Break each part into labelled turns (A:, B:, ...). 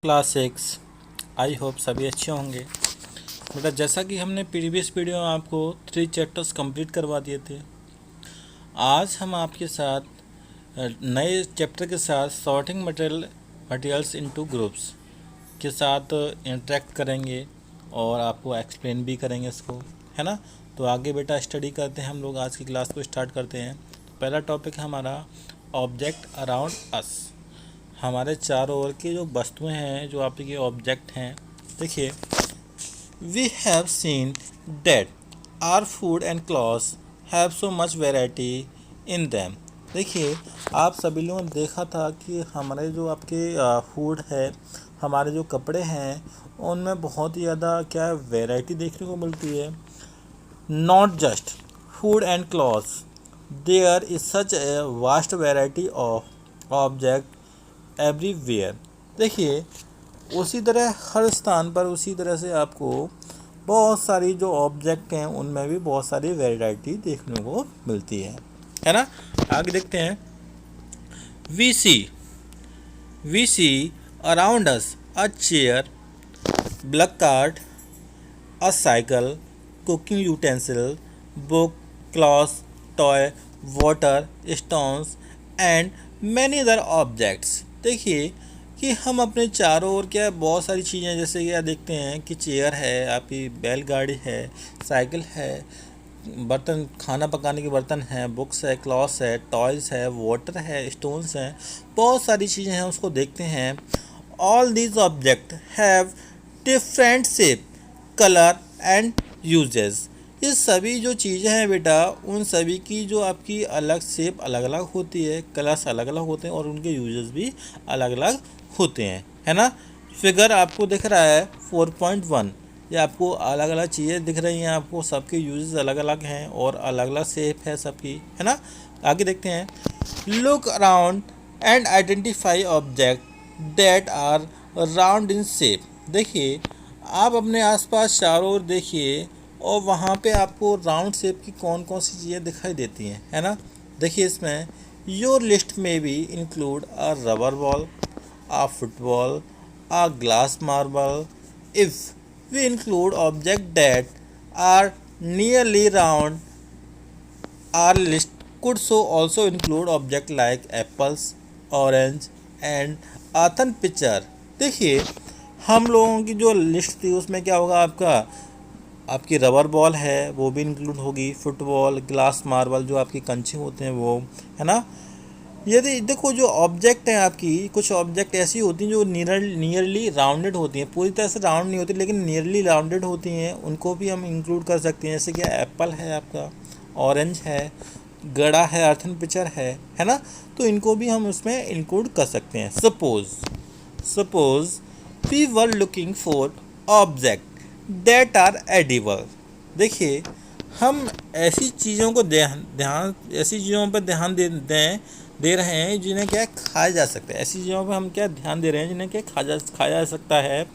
A: Class 6। I hope सभी अच्छे होंगे। बेटा जैसा कि हमने प्रीवियस वीडियो में आपको 3 चैप्टर्स कंप्लीट करवा दिए थे, आज हम आपके साथ नए चैप्टर के साथ सॉर्टिंग मटेरियल्स इनटू ग्रुप्स के साथ इंटरेक्ट करेंगे और आपको एक्सप्लेन भी करेंगे इसको, है ना। तो आगे बेटा स्टडी करते हैं, हम लोग आज की क्लास को स्टार्ट करते हैं। पहला टॉपिक है हमारा ऑब्जेक्ट अराउंड अस। हमारे चारों ओर की जो वस्तुएं हैं, जो आपके ऑब्जेक्ट हैं, देखिए we have seen that are food and clothes have so much variety in them. देखिए आप सभी लोगों ने देखा था कि हमारे जो आपके फूड है, हमारे जो कपड़े हैं, उनमें बहुत ही ज़्यादा क्या वैरायटी देखने को मिलती है। Not just food and clothes, there is such a vast variety of object everywhere. देखिए उसी तरह हर स्थान पर उसी तरह से आपको बहुत सारी जो ऑब्जेक्ट हैं उनमें भी बहुत सारी वैरायटी देखने को मिलती है ना। आगे देखते हैं। We see around us a chair, black card, a cycle, cooking utensil, book, cloth, toy, water, stones and many other objects. देखिए कि हम अपने चारों ओर क्या बहुत सारी चीज़ें, जैसे कि देखते हैं कि चेयर है, आपकी बैलगाड़ी है, साइकिल है, बर्तन, खाना पकाने के बर्तन हैं, बुक्स है, क्लॉथ्स है, टॉयज़ है, वाटर है, स्टोन्स हैं, बहुत सारी चीज़ें हैं, उसको देखते हैं। All these object have different shape, colour and uses. ये सभी जो चीज़ें हैं बेटा, उन सभी की जो आपकी अलग शेप अलग अलग होती है, कलर्स अलग अलग होते हैं और उनके यूजेस भी अलग अलग होते हैं, है ना। फिगर आपको दिख रहा है 4.1, ये आपको अलग अलग चीज़ें दिख रही हैं, आपको सबके यूजेस अलग अलग हैं और अलग अलग शेप है सबकी, है ना। आगे देखते हैं। Look around and identify object that are round in shape. देखिए आप अपने आसपास चारों ओर देखिए और वहाँ पे आपको राउंड शेप की कौन कौन सी चीज़ें दिखाई देती हैं, है ना। देखिए इसमें योर लिस्ट में भी include a rubber ball, a football, a glass marble. If we include object that are nearly round, our list could so also include object like apples, orange and earthen pitcher। देखिए हम लोगों की जो list थी उसमें क्या होगा, आपकी रबर बॉल है वो भी इंक्लूड होगी, फुटबॉल, ग्लास मार्बल जो आपकी कंचे होते हैं वो, है ना। यदि देखो जो ऑब्जेक्ट हैं आपकी, कुछ ऑब्जेक्ट ऐसी होती हैं जो नियरली राउंडेड होती हैं, पूरी तरह से राउंड नहीं होती लेकिन नियरली राउंडेड होती हैं, उनको भी हम इंक्लूड कर सकते हैं। जैसे कि एप्पल है आपका, ऑरेंज है, गड़ा है, अर्थन पिक्चर है ना। तो इनको भी हम उसमें इंक्लूड कर सकते हैं। Suppose we were looking for object that are edible. देखिए हम ऐसी चीज़ों को ऐसी चीज़ों पर ध्यान दे रहे हैं जिन्हें क्या खाया जा सकता है। ऐसी चीज़ों पर हम क्या ध्यान दे रहे हैं जिन्हें क्या खाया जा सकता है।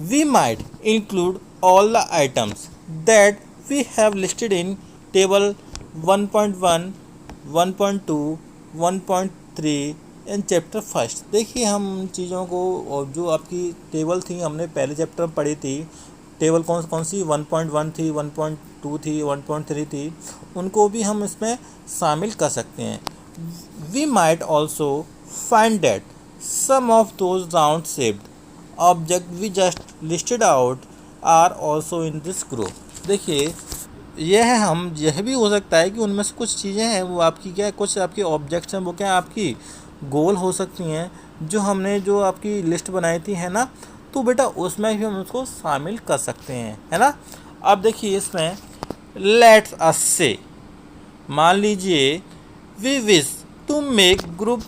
A: We might include all the items that we have listed in table 1.1, 1.2, 1.3 in chapter first. देखिए हम चीज़ों को, और जो आपकी टेबल थी हमने पहले चैप्टर में पढ़ी थी, टेबल कौन कौन सी 1.1 थी, 1.2 थी, 1.3 थी, उनको भी हम इसमें शामिल कर सकते हैं। We might also find that some of those round shaped object we just listed out are also in this group. देखिए यह भी हो सकता है कि उनमें से कुछ चीज़ें हैं वो आपकी क्या, कुछ आपके ऑब्जेक्ट्स हैं वो क्या आपकी गोल हो सकती हैं, जो हमने जो आपकी लिस्ट बनाई थी, है ना। तो बेटा उसमें भी हम उसको शामिल कर सकते हैं, है ना। अब देखिए इसमें लेट्स अस से, मान लीजिए we wish to make group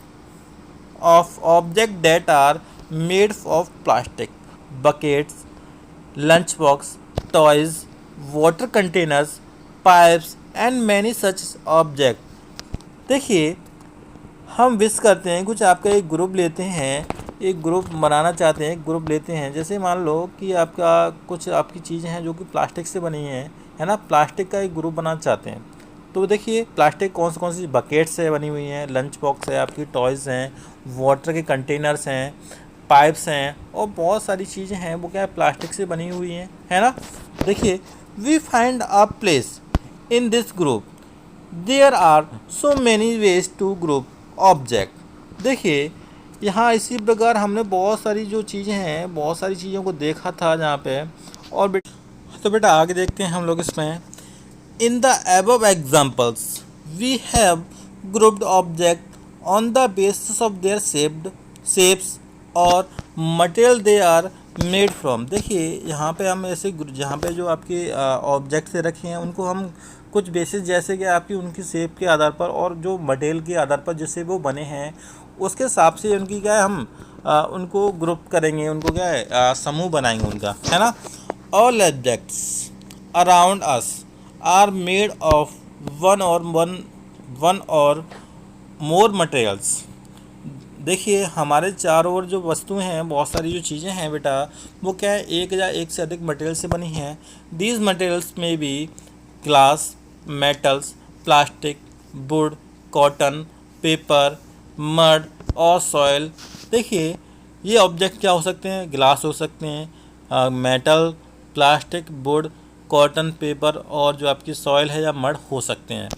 A: of object that are made of plastic, buckets, lunch box, toys, water containers, pipes and many such object. देखिए हम विश करते हैं, कुछ आपका एक ग्रुप लेते हैं, एक ग्रुप बनाना चाहते हैं, एक ग्रुप लेते हैं। जैसे मान लो कि आपका कुछ आपकी चीज़ें हैं जो कि प्लास्टिक से बनी हैं, है ना। प्लास्टिक का एक ग्रुप बनाना चाहते हैं तो देखिए प्लास्टिक कौन सी बकेट से बनी हुई हैं, लंच बॉक्स है, आपकी टॉयज़ हैं, वाटर के कंटेनर्स हैं, पाइप्स हैं और बहुत सारी चीज़ें हैं वो क्या है प्लास्टिक से बनी हुई हैं, है ना। देखिए we find a place in this group, there are so many ways to group object. देखिए यहाँ इसी प्रकार हमने बहुत सारी जो चीज़ें हैं, बहुत सारी चीज़ों को देखा था जहाँ पे। और बेटा आगे देखते हैं हम लोग इसमें। In the above examples we have grouped object on the basis of their shapes और material they are made from। देखिए यहाँ पे हम ऐसे जहाँ पे जो आपके ऑब्जेक्ट से रखे हैं उनको हम कुछ बेसिस जैसे कि आपकी उनकी शेप के आधार पर और जो मटेरियल के आधार पर जिससे वो बने हैं उसके हिसाब से उनकी क्या है हम उनको ग्रुप करेंगे, उनको क्या है समूह बनाएंगे उनका, है ना। All objects around us are made of one or more materials. देखिए हमारे चारों ओर जो वस्तुएं हैं, बहुत सारी जो चीज़ें हैं बेटा वो क्या है एक या एक से अधिक मटेरियल से बनी हैं। दीज मटेरियल्स में be glass, metals, plastic, wood, cotton, paper, mud और सॉइल। देखिए ये ऑब्जेक्ट क्या हो सकते हैं, ग्लास हो सकते हैं, metal, plastic, wood, cotton, paper और जो आपकी सॉइल है या मड हो सकते हैं।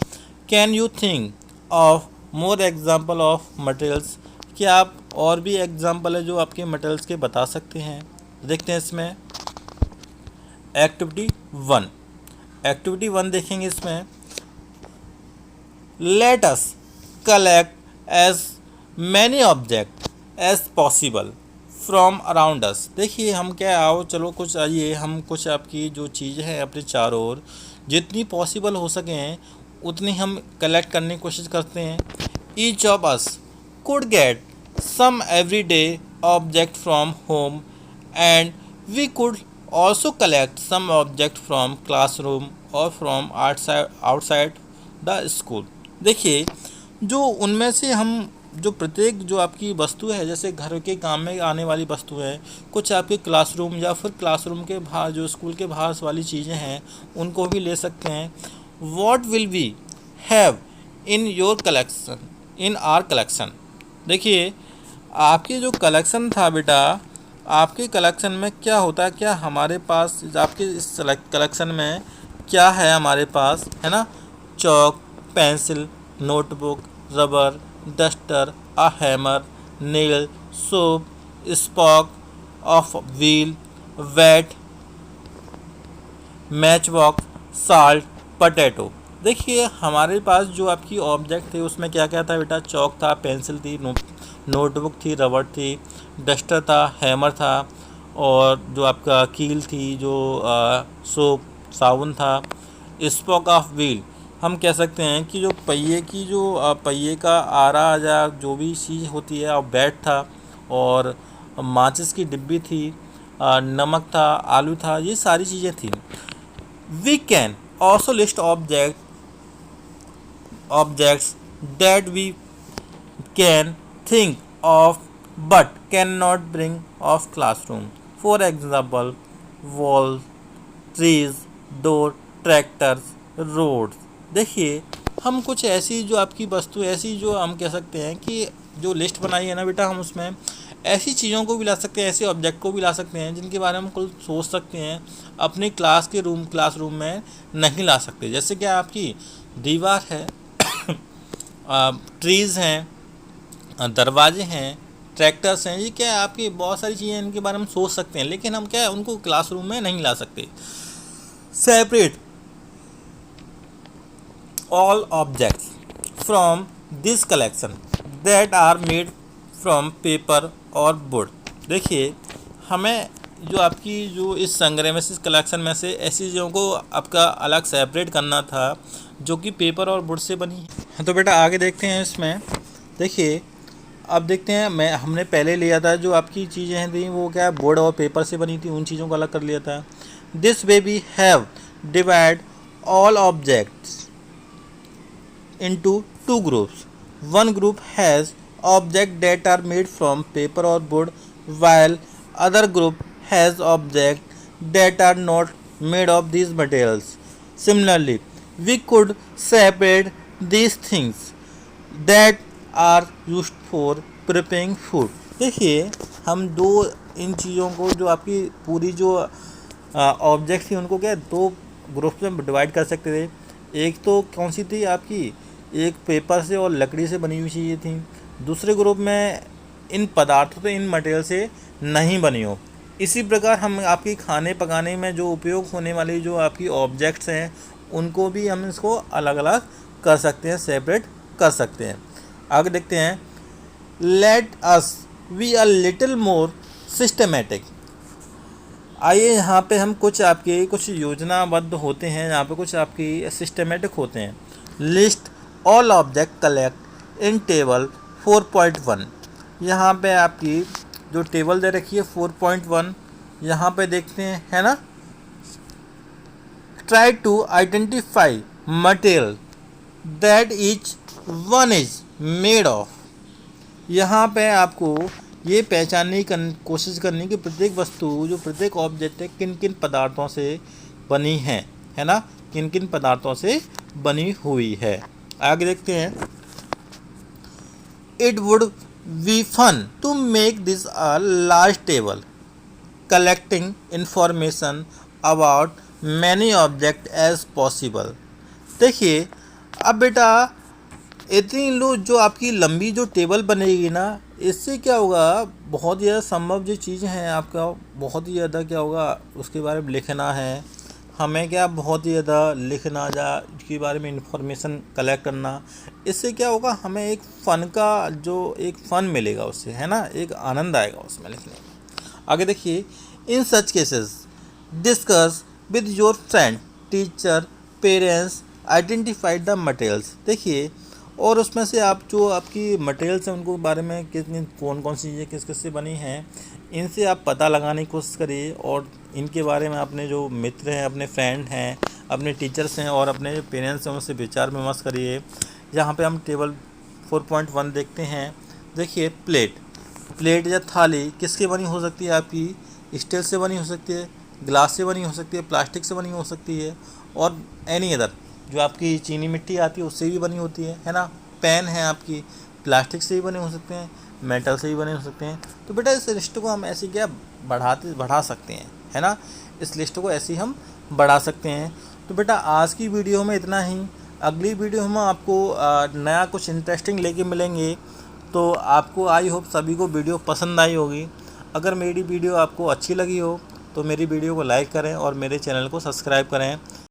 A: Can you think of more example of materials, क्या आप और भी एग्जाम्पल है जो आपके मटेरियल्स के बता सकते हैं। देखते हैं इसमें एक्टिविटी वन देखेंगे इसमें। Let us collect as many object as possible from around us. देखिए हम क्या आओ चलो कुछ आइए हम कुछ आपकी जो चीज़ें हैं अपने चारों ओर जितनी पॉसिबल हो सकें उतनी हम कलेक्ट करने की कोशिश करते हैं। Each of us could get some everyday object from home and we could also collect some object from classroom or from outside the school। देखिए जो उनमें से हम जो प्रत्येक जो आपकी वस्तु है जैसे घर के काम में आने वाली वस्तु है, कुछ आपके क्लासरूम या फिर क्लासरूम के बाहर जो स्कूल के बाहर वाली चीज़ें हैं उनको भी ले सकते हैं। What will we have in your collection in our collection। देखिए आपके जो कलेक्शन था बेटा, आपके कलेक्शन में क्या होता है, क्या हमारे पास आपके इस कलेक्शन में क्या है हमारे पास, है ना। Chalk, pencil, notebook, rubber, duster, a hammer, nail, soap, spoke of wheel, weight, match box, salt, potato. देखिए हमारे पास जो आपकी ऑब्जेक्ट थे उसमें क्या क्या था बेटा, चॉक था, पेंसिल थी, नोटबुक थी, रबर थी, डस्टर था, हैमर था और जो आपका कील थी, जो सोप साबुन था, स्पोक ऑफ व्हील हम कह सकते हैं कि जो पहिए की जो पहिए का आरा या जो भी चीज़ होती है, और बैट था और माचिस की डिब्बी थी, नमक था, आलू था, ये सारी चीज़ें थी। We can also list objects that we can think of but cannot bring of classroom। For example walls, trees, door, tractors, roads। देखिए हम कुछ ऐसी जो आपकी वस्तु ऐसी जो हम कह सकते हैं कि जो लिस्ट बनाई है ना बेटा, हम उसमें ऐसी चीज़ों को भी ला सकते हैं, ऐसे ऑब्जेक्ट को भी ला सकते हैं जिनके बारे में हम कुछ सोच सकते हैं अपनी क्लासरूम में नहीं ला सकते। जैसे कि आपकी दीवार है, ट्रीज़ हैं, दरवाजे हैं, ट्रैक्टर्स हैं, ये क्या है आपकी बहुत सारी चीज़ें इनके बारे में सोच सकते हैं लेकिन हम क्या है उनको क्लासरूम में नहीं ला सकते। Separate all objects from this collection that are made from paper or wood. देखिए हमें जो आपकी जो इस संग्रह में से इस कलेक्शन में से ऐसी चीज़ों को आपका अलग सेपरेट करना था जो कि पेपर और वुड से बनी है। तो बेटा आगे देखते हैं इसमें। देखिए अब देखते हैं हमने पहले लिया था जो आपकी चीज़ें थी वो क्या बोर्ड और पेपर से बनी थी, उन चीज़ों को अलग कर लिया था। This way we have divide all objects into two groups. One group has object that are made from paper or wood while other group has objects that are not made of these materials. Similarly, we could separate these things that are used for preparing food। देखिए हम दो इन चीज़ों को, जो आपकी पूरी जो object थी, उनको क्या दो ग्रुप में डिवाइड कर सकते थे। एक तो कौन सी थी आपकी, एक पेपर से और लकड़ी से बनी हुई चीज़ें थी। दूसरे ग्रुप में इन पदार्थों से, इन मटेरियल से नहीं बनी हो। इसी प्रकार हम आपकी खाने पकाने में जो उपयोग होने वाली जो आपकी ऑब्जेक्ट्स हैं, उनको भी हम इसको अलग अलग कर सकते हैं, सेपरेट कर सकते हैं। आगे देखते हैं। Let us we are little more systematic. आइए यहाँ पे हम कुछ योजनाबद्ध होते हैं, यहाँ पे कुछ आपकी सिस्टमेटिक होते हैं। लिस्ट ऑल ऑब्जेक्ट कलेक्ट इन टेबल 4.1। यहाँ पे आपकी जो टेबल दे रखी है 4.1, यहाँ पे देखते हैं, है ना। Try to identify material that each one is made of. यहाँ पे आपको ये पहचानने की कोशिश करनी कि प्रत्येक वस्तु, जो प्रत्येक ऑब्जेक्ट है, किन किन पदार्थों से बनी है ना, किन किन पदार्थों से बनी हुई है। आगे देखते हैं। It would be fun to make this a large table collecting information about many object as possible. देखिए अब बेटा इतनी लो जो आपकी लंबी जो टेबल बनेगी ना, इससे क्या होगा, बहुत ही ज़्यादा संभव जो चीज़ें हैं आपका, बहुत ही ज़्यादा क्या होगा उसके बारे में लिखना है हमें, क्या बहुत ही ज़्यादा लिखना इसके बारे में इंफॉर्मेशन कलेक्ट करना। इससे क्या होगा, हमें एक फ़न का जो एक फ़न मिलेगा उससे, है ना, एक आनंद आएगा उसमें लिखने में। आगे देखिए। In such cases discuss with your friend teacher parents identify the materials. देखिए और उसमें से आप जो आपकी मटेरियल्स हैं उनको बारे में कितनी कौन कौन सी चीज़ें किस किस से बनी हैं, इनसे आप पता लगाने की कोशिश करिए। और इनके बारे में अपने जो मित्र हैं, अपने फ्रेंड हैं, अपने टीचर्स हैं और अपने पेरेंट्स हैं, उनसे विचार विमर्श करिए। यहाँ पे हम टेबल 4.1 देखते हैं। देखिए प्लेट या थाली किसकी बनी हो सकती है, आपकी स्टील से बनी हो सकती है, ग्लास से बनी हो सकती है, प्लास्टिक से बनी हो सकती है, और एनी अदर जो आपकी चीनी मिट्टी आती है उससे भी बनी होती है ना। पेन है आपकी प्लास्टिक से भी बने हो सकते हैं, मेटल से भी बने हो सकते हैं। तो बेटा इस लिस्ट को हम ऐसे क्या बढ़ा सकते हैं, है ना, इस लिस्ट को ऐसे हम बढ़ा सकते हैं। तो बेटा आज की वीडियो में इतना ही। अगली वीडियो में आपको नया कुछ इंटरेस्टिंग लेके मिलेंगे। तो आपको आई होप सभी को वीडियो पसंद आई होगी। अगर मेरी वीडियो आपको अच्छी लगी हो तो मेरी वीडियो को लाइक करें और मेरे चैनल को सब्सक्राइब करें।